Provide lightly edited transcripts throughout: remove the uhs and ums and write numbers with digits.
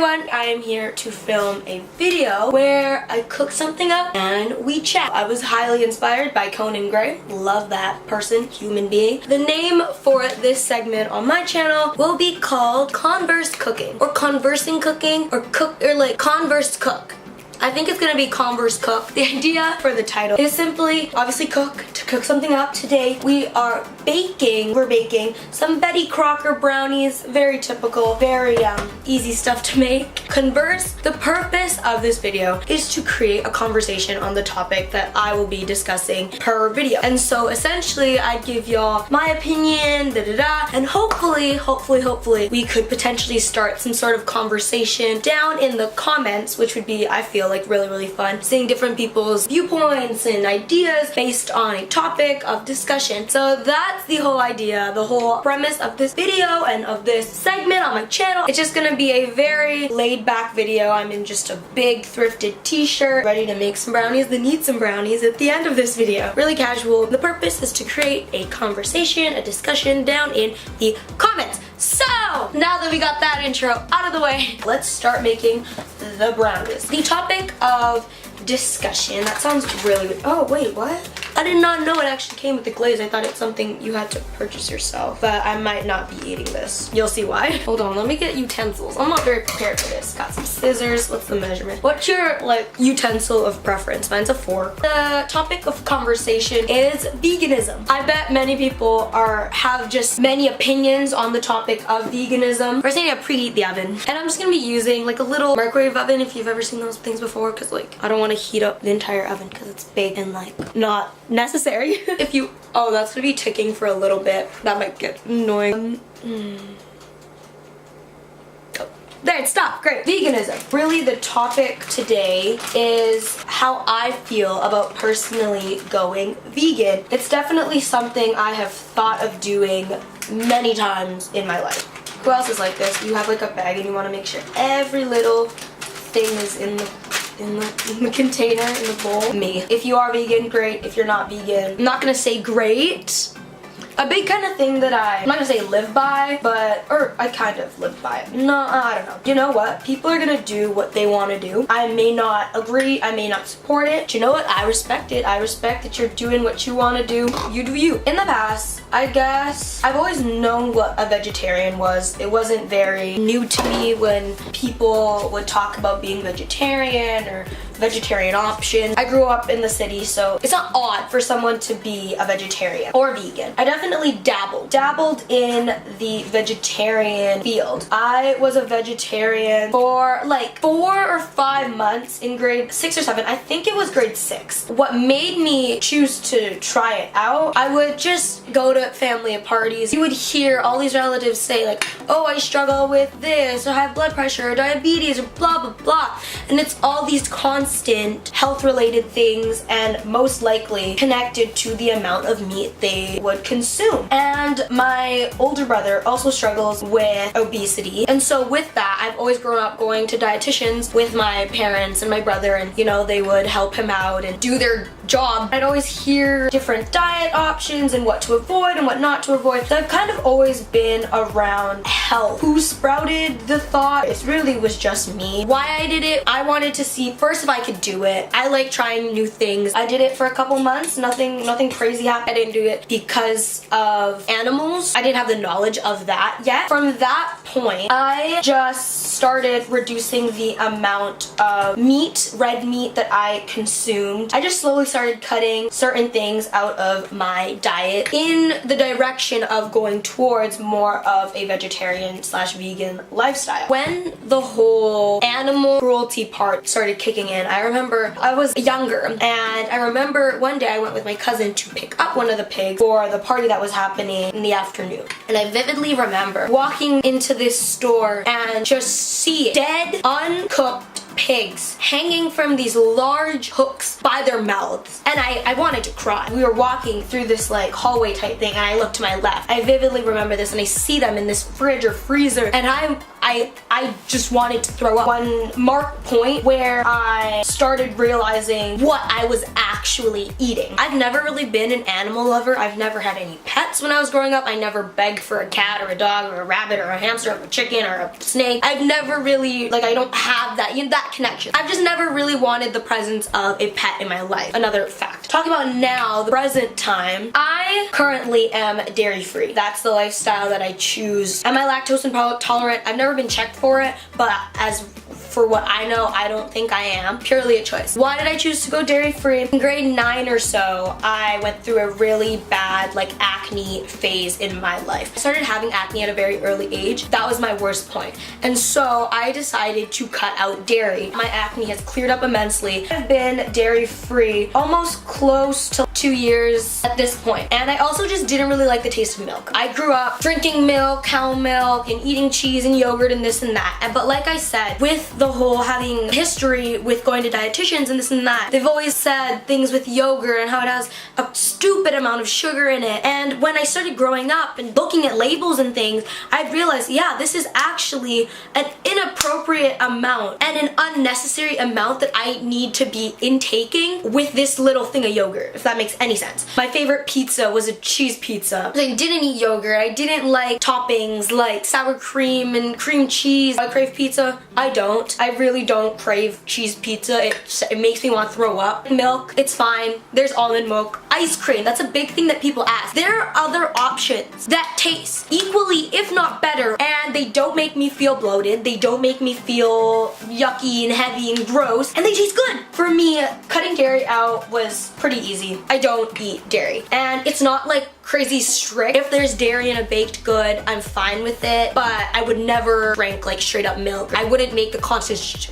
everyone, I am here to film a video where I cook something up and we chat. I was highly inspired by Conan Gray. Love that person, human being. The name for this segment on my channel will be called Converse Cooking, or Conversing Cooking, or like Converse Cook. I think it's gonna be Converse Cook. The idea for the title is simply, obviously to cook something up. Today we're baking some Betty Crocker brownies. Very typical, very easy stuff to make. Converse, the purpose of this video is to create a conversation on the topic that I will be discussing per video. And so essentially I'd give y'all my opinion, and hopefully we could potentially start some sort of conversation down in the comments, which would be, I feel like, really fun, seeing different people's viewpoints and ideas based on a topic of discussion. So that's the whole idea, the whole premise of this video and of this segment on my channel. It's just gonna be a very laid back video. I'm in just a big thrifted t-shirt, ready to make some brownies, then eat some brownies at the end of this video. Really casual. The purpose is to create a conversation, a discussion down in the comments. So, now that we got that intro out of the way, let's start making the brownies. The topic of discussion, that sounds really good. Oh, wait, what? I did not know it actually came with the glaze. I thought it's something you had to purchase yourself, but I might not be eating this. You'll see why. Hold on, let me get utensils. I'm not very prepared for this. Got some scissors. What's the measurement? What's your, utensil of preference? Mine's a fork. The topic of conversation is veganism. I bet many people have just many opinions on the topic of veganism. First thing, I preheat the oven. And I'm just gonna be using a little microwave oven, if you've ever seen those things before, because I don't want to heat up the entire oven because it's big and not necessary. Oh, that's gonna be ticking for a little bit. That might get annoying. Oh, there, it stopped. Great. Veganism. Really, the topic today is how I feel about personally going vegan. It's definitely something I have thought of doing many times in my life. Who else is like this? You have a bag and you want to make sure every little thing is in the container, in the bowl. Me. If you are vegan, great. If you're not vegan, I'm not gonna say great. A big kind of thing that I'm not gonna say live by, or I kind of live by it. No, I don't know. You know what? People are gonna do what they want to do. I may not agree, I may not support it. But you know what? I respect it. I respect that you're doing what you want to do. You do you. In the past, I guess, I've always known what a vegetarian was. It wasn't very new to me when people would talk about being vegetarian or vegetarian options. I grew up in the city, so it's not odd for someone to be a vegetarian or vegan. I definitely dabbled in the vegetarian field. I was a vegetarian for 4 or 5 months in grade 6 or 7. I think it was grade 6. What made me choose to try it out, I would just go to family parties. You would hear all these relatives say oh, I struggle with this, or I have blood pressure, or diabetes, or blah blah blah. And it's all these constant health related things, and most likely connected to the amount of meat they would consume. And my older brother also struggles with obesity, and so with that, I've always grown up going to dietitians with my parents and my brother, and they would help him out and do their job. I'd always hear different diet options and what to avoid and what not to avoid. So I've kind of always been around health. Who sprouted the thought? It really was just me. Why I did it, I wanted to see first if I could do it. I like trying new things. I did it for a couple months. Nothing crazy happened. I didn't do it because of animals. I didn't have the knowledge of that yet. From that point, I just started reducing the amount of meat, red meat, that I consumed. I just slowly started cutting certain things out of my diet in the direction of going towards more of a vegetarian/vegan lifestyle. When the whole animal cruelty part started kicking in, I remember I was younger, and I remember one day I went with my cousin to pick up one of the pigs for the party that was happening in the afternoon. And I vividly remember walking into this store and just see dead, uncooked pigs hanging from these large hooks by their mouths, and I wanted to cry. We were walking through this like hallway type thing, and I looked to my left. I vividly remember this, and I see them in this fridge or freezer, and I just wanted to throw up. One mark point where I started realizing what I was actually eating. I've never really been an animal lover. I've never had any pets when I was growing up. I never begged for a cat or a dog or a rabbit or a hamster or a chicken or a snake. I've never really, like, I don't have that, that connection. I've just never really wanted the presence of a pet in my life. Another fact. Talking about now, the present time, I currently am dairy free. That's the lifestyle that I choose. Am I lactose intolerant? I've never been checked for it, but as for what I know, I don't think I am. Purely a choice. Why did I choose to go dairy free? In grade 9 or so, I went through a really bad like acne phase in my life. I started having acne at a very early age. That was my worst point. And so I decided to cut out dairy. My acne has cleared up immensely. I've been dairy free almost close to 2 years at this point. And I also just didn't really like the taste of milk. I grew up drinking milk, cow milk, and eating cheese and yogurt and this and that. But like I said, with the whole having history with going to dietitians and this and that, they've always said things with yogurt and how it has a stupid amount of sugar in it. And when I started growing up and looking at labels and things, I realized, yeah, this is actually an inappropriate amount and an unnecessary amount that I need to be intaking with this little thing of yogurt, if that makes any sense. My favorite pizza was a cheese pizza. I didn't eat yogurt. I didn't like toppings like sour cream and cream cheese. I crave pizza. I don't. I really don't crave cheese pizza. It makes me want to throw up. Milk, it's fine. There's almond milk. Ice cream, that's a big thing that people ask. There are other options that taste equally, if not better, and they don't make me feel bloated. They don't make me feel yucky and heavy and gross, and they taste good. For me, cutting dairy out was pretty easy. I don't eat dairy, and it's not like crazy strict. If there's dairy in a baked good, I'm fine with it, but I would never drink like straight up milk. I wouldn't make the conscious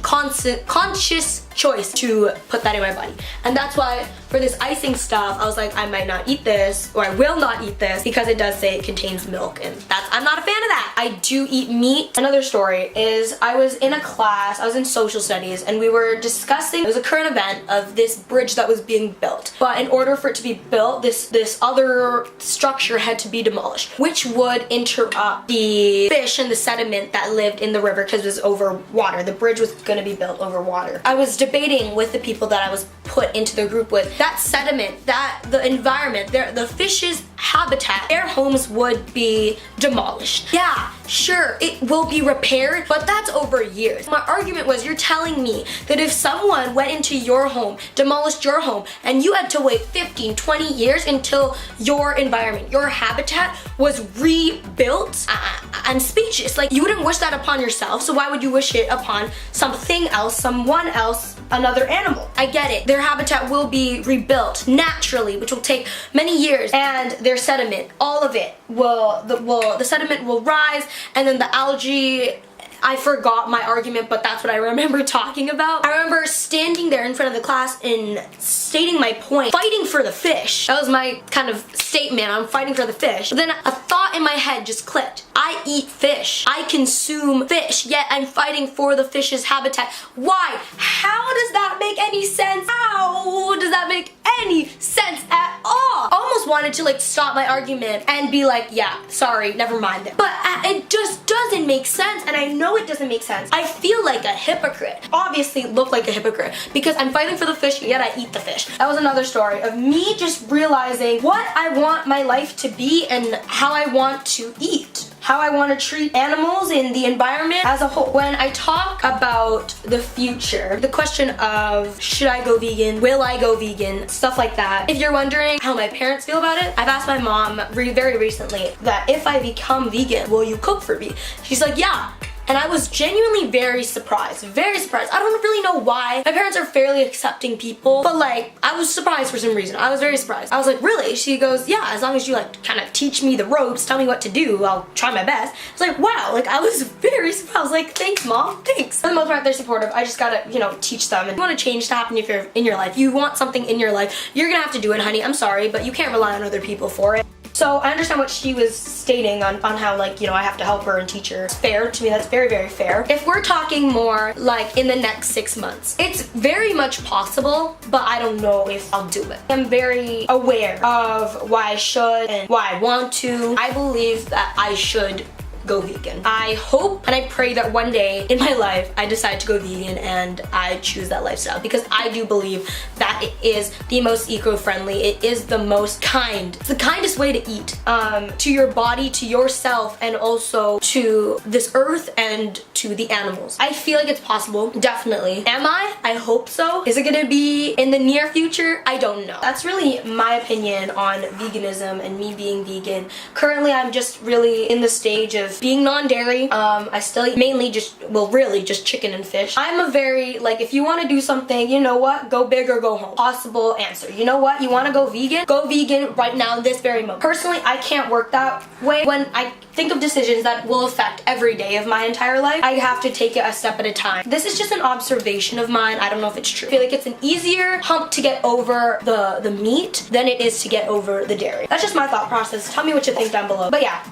choice to put that in my body. And that's why for this icing stuff, I was like, I might not eat this, or I will not eat this, because it does say it contains milk, and I'm not a fan of that. I do eat meat. Another story is I was in a class, I was in social studies, and we were discussing, it was a current event of this bridge that was being built. But in order for it to be built, this other structure had to be demolished, which would interrupt the fish and the sediment that lived in the river because it was over water. The bridge was going to be built over water. I was debating with the people that I was put into the group with, that sediment, that the environment, the fish's habitat, their homes would be demolished. Yeah, sure, it will be repaired, but that's over years. My argument was, you're telling me that if someone went into your home, demolished your home, and you had to wait 15, 20 years until your environment, your habitat was rebuilt, I'm speechless. Like, you wouldn't wish that upon yourself, so why would you wish it upon something else, someone else, another animal? I get it. Their habitat will be rebuilt naturally, which will take many years, and their sediment, all of it the sediment will rise, and then the algae, I forgot my argument, but that's what I remember talking about. I remember standing there in front of the class and stating my point, fighting for the fish. That was my kind of statement, I'm fighting for the fish. But then a thought in my head just clicked. I eat fish. I consume fish, yet I'm fighting for the fish's habitat. Why? How does that make any sense? How does that make any sense at all? I almost wanted to like stop my argument and be like, yeah, sorry, never mind it. But it just doesn't make sense, and I know it doesn't make sense. I feel like a hypocrite. Obviously look like a hypocrite because I'm fighting for the fish, yet I eat the fish. That was another story of me just realizing what I want my life to be and how I want to eat, how I want to treat animals in the environment as a whole. When I talk about the future, the question of should I go vegan, will I go vegan, stuff like that. If you're wondering how my parents feel about it, I've asked my mom very recently that if I become vegan, will you cook for me? She's like, yeah. And I was genuinely very surprised. Very surprised. I don't really know why. My parents are fairly accepting people, but like, I was surprised for some reason. I was very surprised. I was like, really? She goes, yeah, as long as you like kind of teach me the ropes, tell me what to do, I'll try my best. I was like, wow, like I was very surprised. I was like, thanks mom, thanks. For the most part, they're supportive. I just gotta, teach them. And you want a change to happen if you're in your life. You want something in your life, you're gonna have to do it, honey. I'm sorry, but you can't rely on other people for it. So I understand what she was stating on how, like, you know, I have to help her and teach her. It's fair to me. That's very, very fair. If we're talking more like in the next 6 months, it's very much possible, but I don't know if I'll do it. I'm very aware of why I should and why I want to. I believe that I should go vegan. I hope and I pray that one day in my life I decide to go vegan and I choose that lifestyle, because I do believe that it is the most eco-friendly. It is the most kind. It's the kindest way to eat to your body, to yourself, and also to this earth and to the animals. I feel like it's possible, definitely. Am I? I hope so. Is it gonna be in the near future? I don't know. That's really my opinion on veganism and me being vegan. Currently, I'm just really in the stage of being non-dairy. I still eat mainly really just chicken and fish. I'm a very, like, if you want to do something, you know what, go big or go home. Possible answer. You know what, you want to go vegan right now, this very moment. Personally, I can't work that way. When I think of decisions that will affect every day of my entire life, I have to take it a step at a time. This is just an observation of mine. I don't know if it's true. I feel like it's an easier hump to get over the meat than it is to get over the dairy. That's just my thought process. Tell me what you think down below. But yeah,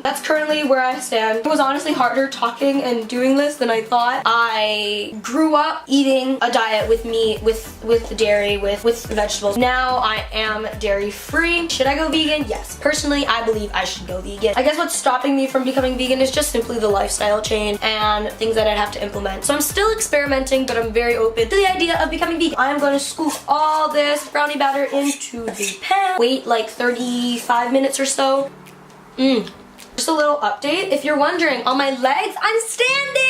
that's currently where I stand. It was honestly harder talking and doing this than I thought. I grew up eating a diet with meat, with dairy, with vegetables. Now I am dairy free. Should I go vegan? Yes. Personally, I believe I should go vegan. I guess what's stopping me from becoming vegan is just simply the lifestyle change and things that I'd have to implement. So I'm still experimenting, but I'm very open to the idea of becoming vegan. I am going to scoop all this brownie batter into the pan. Wait like 35 minutes or so. Just a little update. If you're wondering, on my legs, I'm standing.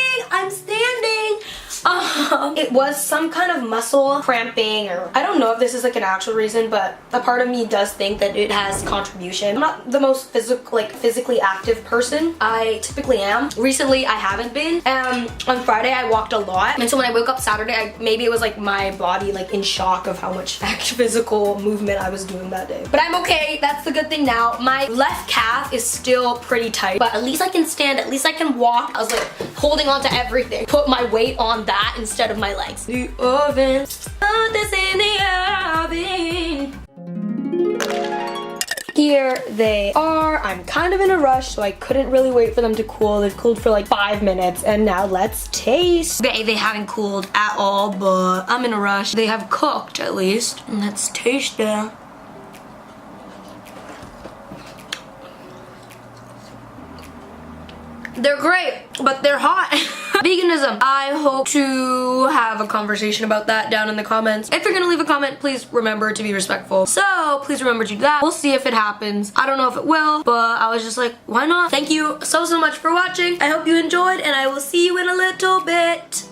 It was some kind of muscle cramping, or I don't know if this is like an actual reason, but a part of me does think that it has contribution. I'm not the most physically active person. I typically am. Recently, I haven't been. On Friday, I walked a lot, and so when I woke up Saturday, maybe it was like my body like in shock of how much physical movement I was doing that day. But I'm okay. That's the good thing now. My left calf is still pretty tight, but at least I can stand. At least I can walk. I was like holding on to everything. Put my weight on that instead of my legs. The oven. Put this in the oven. Here they are. I'm kind of in a rush, so I couldn't really wait for them to cool. They've cooled for like 5 minutes, and now let's taste. Okay, they haven't cooled at all, but I'm in a rush. They have cooked at least. Let's taste them. They're great, but they're hot. Veganism. I hope to have a conversation about that down in the comments. If you're gonna leave a comment, please remember to be respectful. So please remember to do that. We'll see if it happens. I don't know if it will, but I was just like, why not? Thank you so much for watching. I hope you enjoyed, and I will see you in a little bit.